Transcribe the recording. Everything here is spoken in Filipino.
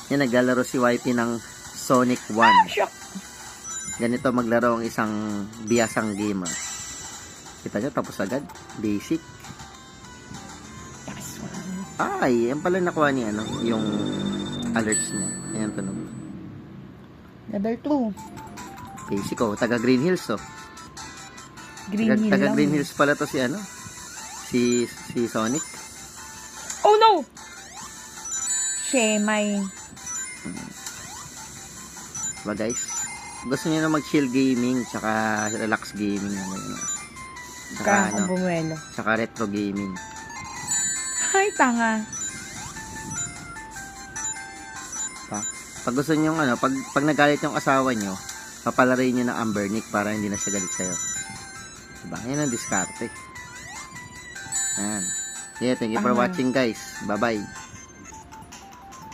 Yan, naglalaro si YP ng Sonic 1. Shock! Ganito maglaro ang isang biyasang gamer. Kita nyo, tapos agad. Basic. Yes. Ay, yan pala nakuha ni yung alerts niya. Ayan, tunog. Level 2. Basic, taga Green Hills, Green Hill taga lang. Green Hills pala to si Sonic. Oh no! Shemay. Diba guys? Gusto niyo na mag-chill gaming, tsaka relax gaming. Tsaka, Bumuelo. tsaka retro gaming. Ay, tanga. Pag gusto niyo pag nagalit yung asawa niyo, papalarin niyo ng Amber Nick para hindi na siya galit sa'yo. Diba? Yan ang diskarte. Yan. Yeah, thank you for watching guys. Bye-bye.